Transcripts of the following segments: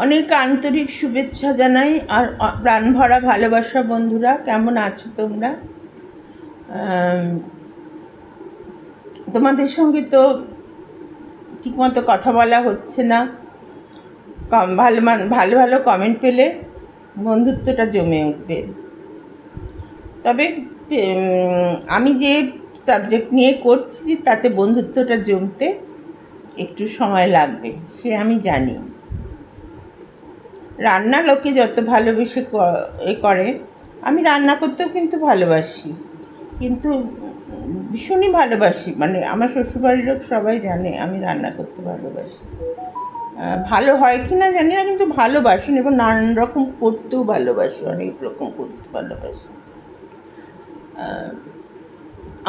অনেক আন্তরিক শুভেচ্ছা জানাই আর প্রাণ ভরা ভালোবাসা। বন্ধুরা, কেমন আছো তোমরা? তোমাদের সঙ্গে তো ঠিকমতো কথা বলা হচ্ছে না। ভালো ভালো ভালো কমেন্ট পেলে বন্ধুত্বটা জমে উঠবে। তবে আমি যে সাবজেক্ট নিয়ে করছি তাতে বন্ধুত্বটা জমতে একটু সময় লাগবে, সে আমি জানি। রান্না লোকে যত ভালোবেসে করে, আমি রান্না করতেও কিন্তু ভালোবাসি, কিন্তু ভীষণই ভালোবাসি। মানে আমার শ্বশুরবাড়ির লোক সবাই জানে আমি রান্না করতে ভালোবাসি। ভালো হয় কি না জানি না, কিন্তু ভালোবাসি এবং নানান রকম করতেও ভালোবাসি, অনেক রকম করতে ভালোবাসি।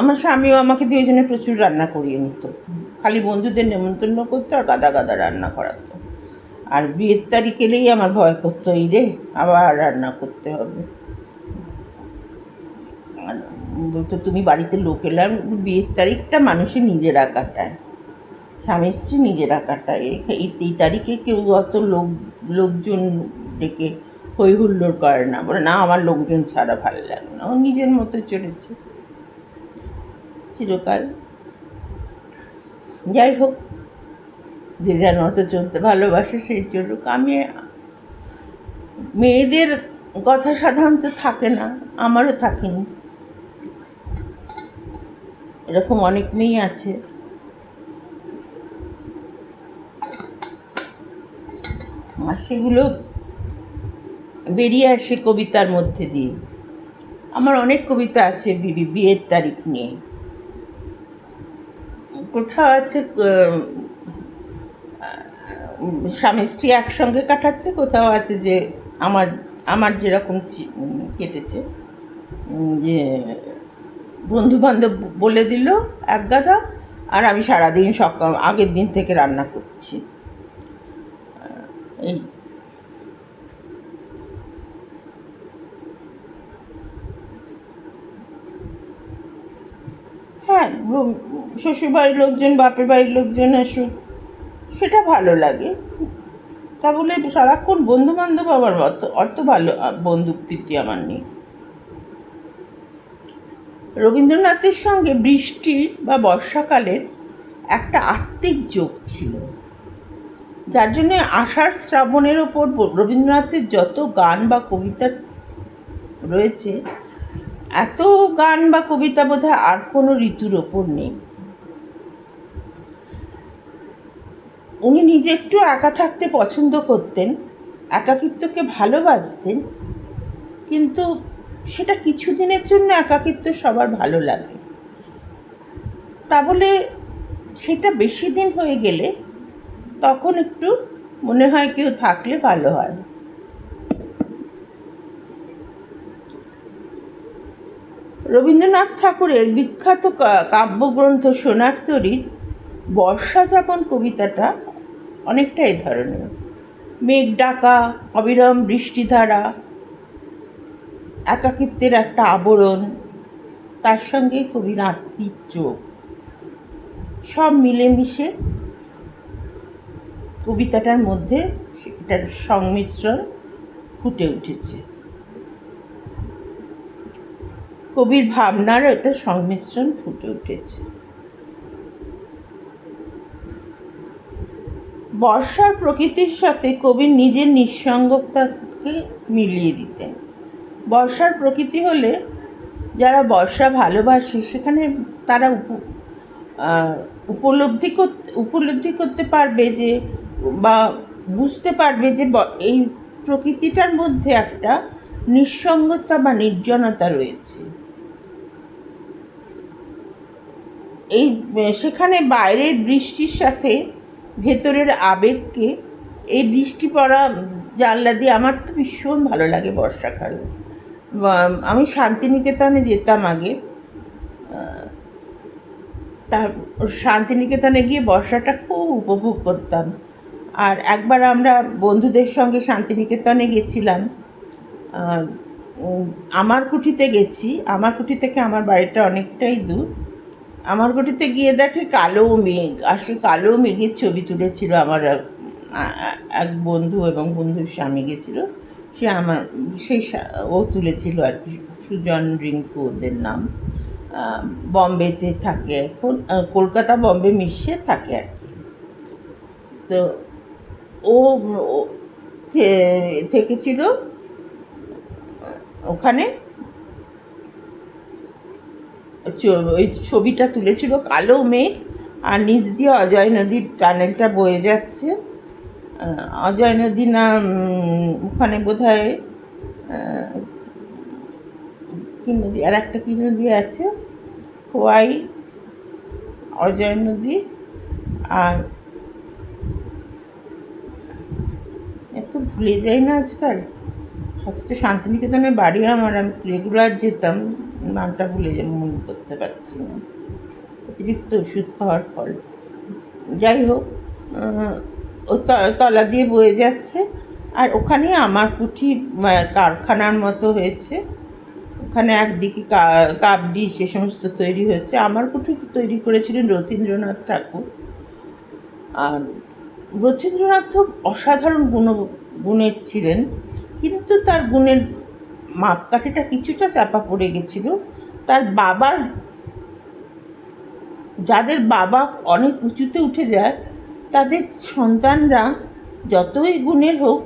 আমার স্বামীও আমাকে দিয়ে জন্য প্রচুর রান্না করিয়ে নিত, খালি বন্ধুদের নেমন্তন্ন করতো আর গাদা গাদা রান্না করাতো। আর বিয়ের তারিখ এলেই আমার ভয় করতো, এই রে আবার রান্না করতে হবে। বলতো তুমি বাড়িতে লোক এলাম। বিয়ের তারিখটা মানুষে নিজেরা কাটায়, স্বামী স্ত্রী নিজেরা কাটায়। এই তারিখে কেউ অত লোকজন ডেকে হই হুল্লোড় করে না, বলে না আমার লোকজন ছাড়া ভালো লাগে না। ও নিজের মতো চলেছে চিরকাল। যাই হোক, যে যেন অত চলতে ভালোবাসে সেই চলুক। আমি মেয়েদের কথা সাধারণত থাকে না, আমারও থাকেনি। এরকম অনেক মেয়ে আছে। আর সেগুলো বেরিয়ে আসে কবিতার মধ্যে দিয়ে। আমার অনেক কবিতা আছে বিয়ের তারিখ নিয়ে। কোথাও আছে স্বামী স্ত্রী একসঙ্গে কাটাচ্ছে, কোথাও আছে যে আমার যেরকম কেটেছে, যে বন্ধু বান্ধব বলে দিল এক গাদা, আর আমি সারাদিন সকাল আগের দিন থেকে রান্না করছি। এই হ্যাঁ, শ্বশুরবাড়ির লোকজন বাপের বাড়ির লোকজন আসুক, সেটা ভালো লাগে। তা বলে সারাক্ষণ বন্ধু বান্ধব আমার অত ভালো বন্ধু প্রীতি আমার নেই। রবীন্দ্রনাথের সঙ্গে বৃষ্টির বা বর্ষাকালের একটা আত্মিক যোগ ছিল, যার জন্য আষাঢ় শ্রাবণের ওপর রবীন্দ্রনাথের যত গান বা কবিতা রয়েছে, এত গান বা কবিতা বোধহয় আর কোনো ঋতুর ওপর নেই। উনি নিজে একটু একা থাকতে পছন্দ করতেন, একাকিত্বকে ভালোবাসতেন, কিন্তু সেটা কিছুদিনের জন্য একাকিত্ব সবার ভালো লাগে। তা বলে সেটা বেশি দিন হয়ে গেলে তখন একটু মনে হয় কেউ থাকলে ভালো হয়। রবীন্দ্রনাথ ঠাকুরের বিখ্যাত কাব্যগ্রন্থ সোনার তরীর বর্ষা যাপন কবিতাটা অনেকটা এ ধরনের। মেঘ ডাকা, অবিরাম বৃষ্টিধারা, একাকিত্বের একটা আবরণ, তার সঙ্গে কবির আত্মিক চোখ, সব মিলেমিশে কবিতাটার মধ্যে এটার সংমিশ্রণ ফুটে উঠেছে। কবির ভাবনার একটা সংমিশ্রণ ফুটে উঠেছে। বর্ষার প্রকৃতির সাথে কবির নিজের নিঃসঙ্গতাকে মিলিয়ে দিতেন। বর্ষার প্রকৃতি হলে যারা বর্ষা ভালোবাসে, সেখানে তারা উপলব্ধি করতে পারবে যে, বা বুঝতে পারবে যে এই প্রকৃতিটার মধ্যে একটা নিঃসঙ্গতা বা নির্জনতা রয়েছে। এই সেখানে বাইরের বৃষ্টির সাথে ভেতরের আবেগকে, এই বৃষ্টি পড়া জানলা দিয়ে, আমার তো ভীষণ ভালো লাগে বর্ষাকাল। আমি শান্তিনিকেতনে যেতাম আগে, তার শান্তিনিকেতনে গিয়ে বর্ষাটা খুব উপভোগ করতাম। আর একবার আমরা বন্ধুদের সঙ্গে শান্তিনিকেতনে গেছিলাম, আমার কুঠিতে গেছি। আমার কুঠি থেকে আমার বাড়িটা অনেকটাই দূর। আমার কুঠিতে গিয়ে দেখে কালো মেঘ, আর সে কালো মেঘের ছবি তুলেছিল আমার এক বন্ধু এবং বন্ধুর স্বামী গেছিলো, সে আমার ও তুলেছিল আর কি, সুজন রিঙ্কু ওদের নাম। বম্বেতে থাকে এখন, কলকাতা বম্বে মিশিয়ে থাকে আর কি। তো ও থেকেছিল ওখানে, ওই ছবিটা তুলেছিল কালো মেঘ আর নিচ দিয়ে অজয় নদীর টানেলটা বয়ে যাচ্ছে। অজয় নদী না, ওখানে বোধ হয় কী নদী, আর একটা কী নদী আছে, খোয়াই, অজয় নদী, আর এত ভুলে যাই না আজকাল। অথচ শান্তিনিকেতনে বাড়ি আমার, আমি রেগুলার যেতাম, নামটা ভুলে মনে করতে পারছি না, অতিরিক্ত ওষুধ খাওয়ার ফল। যাই হোক, ও তলা দিয়ে বয়ে যাচ্ছে, আর ওখানে আমার কুঠি কারখানার মতো হয়েছে। ওখানে একদিকে কাপ ডিশ সে সমস্ত তৈরি হচ্ছে। আমার কুঠি তৈরি করেছিলেন রথীন্দ্রনাথ ঠাকুর। আর রথীন্দ্রনাথ তো অসাধারণ গুণের ছিলেন, কিন্তু তার গুণের মাপকাঠিটা কিছুটা চাপা পড়ে গেছিল। তার বাবার, যাদের বাবা অনেক উঁচুতে উঠে যায়, তাদের সন্তানরা যতই গুণের হোক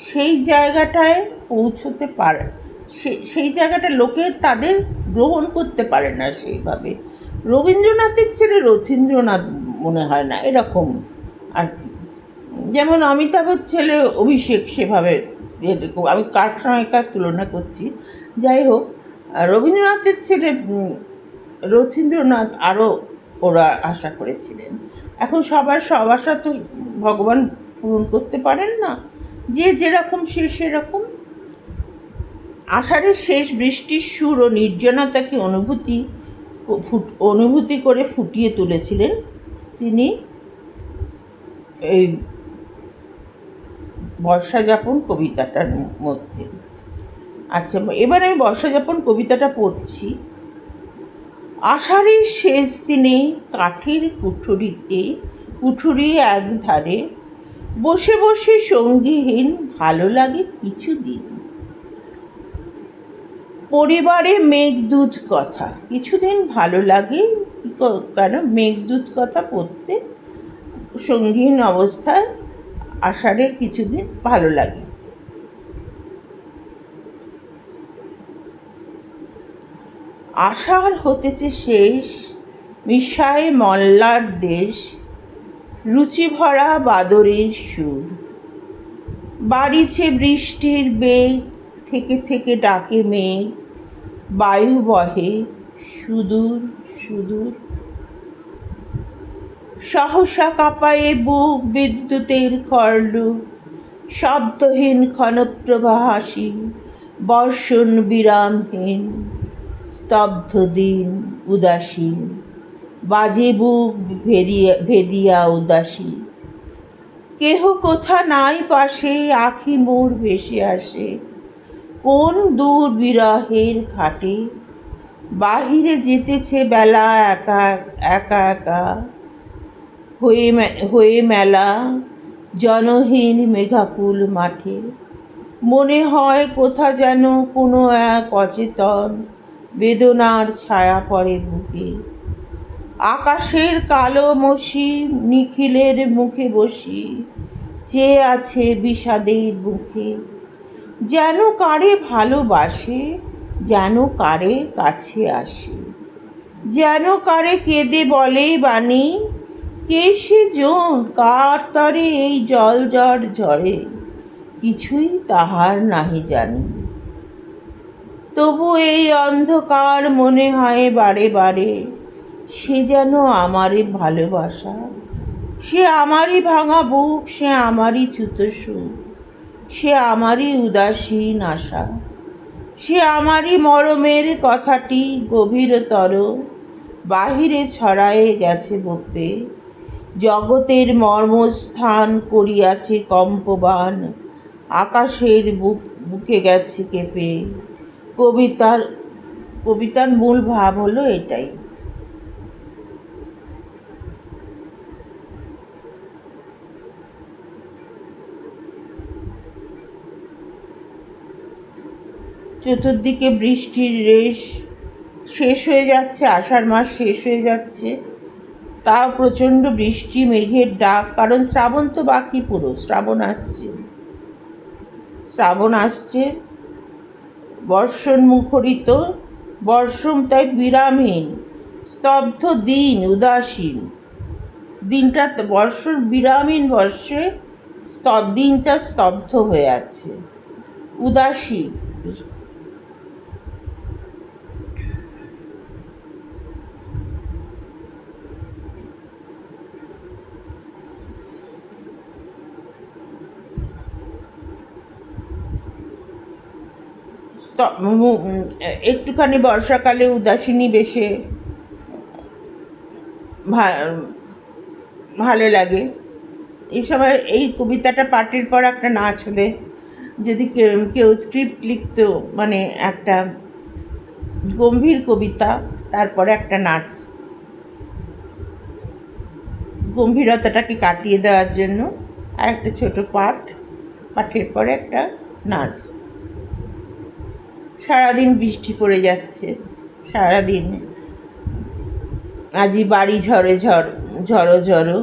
সেই জায়গাটায় পৌঁছতে পারে, সেই জায়গাটা লোকে তাদের গ্রহণ করতে পারে না সেইভাবে। রবীন্দ্রনাথের ছেলে রথীন্দ্রনাথ মনে হয় না, এরকম আর কি। যেমন অমিতাভের ছেলে অভিষেক, সেভাবে এরকম, আমি কার সময়কার তুলনা করছি। যাই হোক, রবীন্দ্রনাথের ছেলে রথীন্দ্রনাথ আরও ওরা আশা করেছিলেন। এখন সবার সব আশা তো ভগবান পূরণ করতে পারেন না, যে যেরকম সে সেরকম। আষাঢ়ের শেষ বৃষ্টির সুর ও নির্জনতাকে অনুভূতি করে ফুটিয়ে তুলেছিলেন তিনি এই বর্ষাযাপন কবিতাটার মধ্যে। আচ্ছা, এবার আমি বর্ষাযাপন কবিতাটা পড়ছি। আষাঢ়ের শেষ দিনে কাঠের কুঠুরি এক ধারে বসে বসে সঙ্গীহীন ভালো লাগে কিছুদিন। পরিবারে মেঘদূত কথা, কিছুদিন ভালো লাগে কেন, মেঘদূত কথা পড়তে সঙ্গীহীন অবস্থায় আষাঢ়ের কিছুদিন ভালো লাগে। আষাঢ় হতেছে শেষ, মিশায় মল্লার দেশ, রুচি ভরা বাদরের সুর, বাড়িছে বৃষ্টির বেগ, থেকে থেকে ডাকে মেঘ, বায়ু বহে সুদূর সুদূর। সহসা কাঁপায়ে বুক বিদ্যুতের খড়লুক, শব্দহীন ক্ষণপ্রবাহাসী, বর্ষণ বিরামহীন, স্তব্ধ দিন উদাসীন, বাজে বুক ভেদিয়া উদাসী। কেহ কোথা নাই পাশে, আঁখি মোর ভেসে আসে কোন দূর বিরহের ঘাটে। বাহিরে যেতেছে বেলা একা একা একা, হয়ে মেলা জনহীন মেঘাকুল মাঠে। মনে হয় কোথা যেন কোনো এক অচেতন বেদনার ছায়া পড়ে বুকে। আকাশের কালো মসি নিখিলের মুখে বসি, চেয়ে আছে বিষাদের মুখে। যেন কারে ভালোবাসে, যেন কারে কাছে আসে, যেন কারে কেঁদে বলে বাণী, কে সে জন কার তরে এই জল ঝড় ঝরে, কিছুই তাহার নাহি জানি। তবু এই অন্ধকার মনে হয় বারে বারে, সে যেন আমারই ভালোবাসা, সে আমারই ভাঙা বুক, সে আমারই চ্যুত সুখ, সে আমারই উদাসীন আশা, সে আমারই মরমের কথাটি গভীরতর বাহিরে ছড়ায়ে গেছে বুকে। জগতের মর্মস্থান করিয়াছে কম্পবান, আকাশের বুকে গেছে কেঁপে। কবিতার মূল ভাব হলো এটাই। চতুর্দিকে বৃষ্টির রেশ, শেষ হয়ে যাচ্ছে, আষাঢ় মাস শেষ হয়ে যাচ্ছে, তাও প্রচণ্ড বৃষ্টি, মেঘের ডাক, কারণ শ্রাবণ তো বাকি, পুরো শ্রাবণ আসছে, শ্রাবণ আসছে। বর্ষণ মুখরিত, বর্ষম তাই বিরামহীন, স্তব্ধ দিন, উদাসীন। দিনটা বর্ষর বিরামহীন বর্ষে দিনটা স্তব্ধ হয়ে আছে, উদাসীন। একটুখানি বর্ষাকালে উদাসীনী বেশে ভালো লাগে। এই সময় এই কবিতাটা পাঠের পর একটা নাচ হলে, যদি কেউ স্ক্রিপ্ট লিখতো, মানে একটা গম্ভীর কবিতা, তারপরে একটা নাচ, গম্ভীরতাটাকে কাটিয়ে দেওয়ার জন্য, আর একটা ছোট পাঠের পরে একটা নাচ। সারাদিন বৃষ্টি পড়ে যাচ্ছে, সারাদিন আজই বাড়ি ঝড়ো ঝড়ো,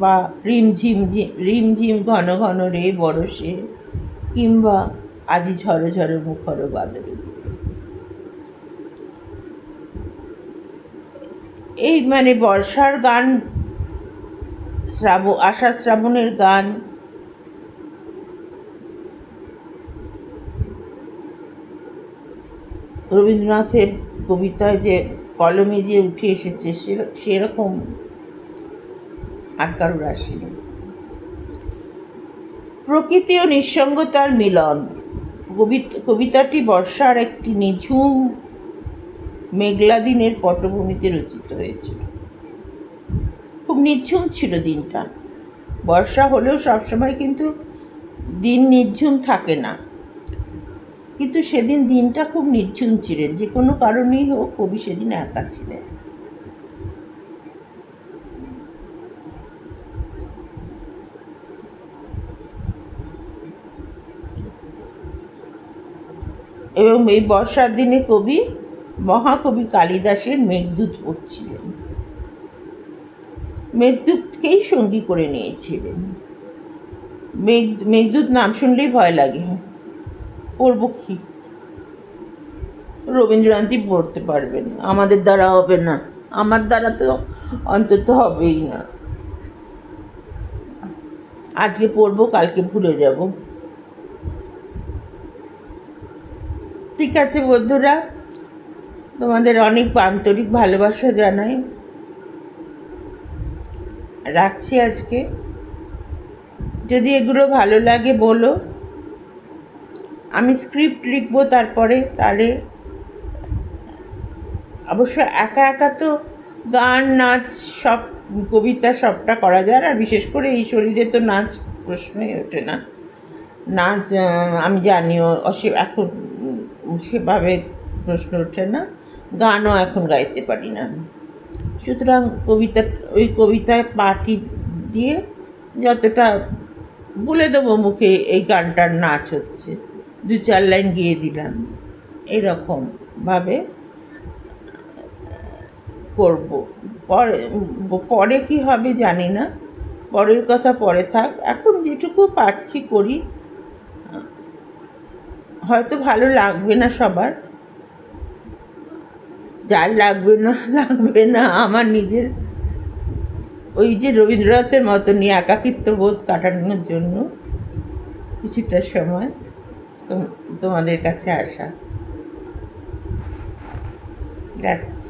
বা রিমঝিম ঘন ঘন রে বরসে, কিংবা আজি ঝড়ো ঝড়ো মুখর বাদল। এই মানে বর্ষার গান, আষাঢ় শ্রাবণের গান, রবীন্দ্রনাথের কবিতায় যে কলমে যে উঠে এসেছে, সেরকম আর কারোর আসেনি। প্রকৃতি ও নিঃসঙ্গতার মিলন। কবিতাটি বর্ষার একটি নিঝুম মেঘলা দিনের পটভূমিতে রচিত হয়েছিল। খুব নিঝুম ছিল দিনটা। বর্ষা হলেও সবসময় কিন্তু দিন নিঝুম থাকে না, কিন্তু সেদিন দিনটা খুব নিঝুম ছিলেন। যে কোনো কারণেই হোক, কবি সেদিন একা ছিলেন। এবং এই বর্ষার দিনে কবি মহাকবি কালিদাসের মেঘদূত পড়ছিলেন, মেঘদূতকেই সঙ্গী করে নিয়েছিলেন। মেঘদূত নাম শুনলেই ভয় লাগে, পড়ব কি? রবীন্দ্রনাথই পড়তে পারবেন, আমাদের দ্বারা হবে না, আমার দ্বারা তো অন্তত হবেই না। আজকে পড়বো, কালকে ভুলে যাব। ঠিক আছে বন্ধুরা, তোমাদের অনেক আন্তরিক ভালোবাসা জানাই, রাখছি আজকে। যদি এগুলো ভালো লাগে বলো, আমি স্ক্রিপ্ট লিখবো তারপরে। তাহলে অবশ্য একা একা তো গান, নাচ, সব কবিতা সবটা করা যায়, আর বিশেষ করে এই শরীরে তো নাচ প্রশ্নই ওঠে না। নাচ আমি জানিও এখন সেভাবে প্রশ্ন ওঠে না, গানও এখন গাইতে পারি না। সুতরাং ওই কবিতায় পাটি দিয়ে যতটা বলে দেবো মুখে, এই গানটার নাচ হচ্ছে, 2-4 লাইন গিয়ে দিলাম, এরকমভাবে করব। পরে কি হবে জানি না, পরের কথা পরে থাক। এখন যেটুকু পারছি করি, হয়তো ভালো লাগবে না সবার, যার লাগবে না আমার নিজের ওই যে রবীন্দ্রনাথের মতনই একাকিত্ব বোধ কাটানোর জন্য কিছুটা সময় তোমাদের কাছে আসা। যাচ্ছি।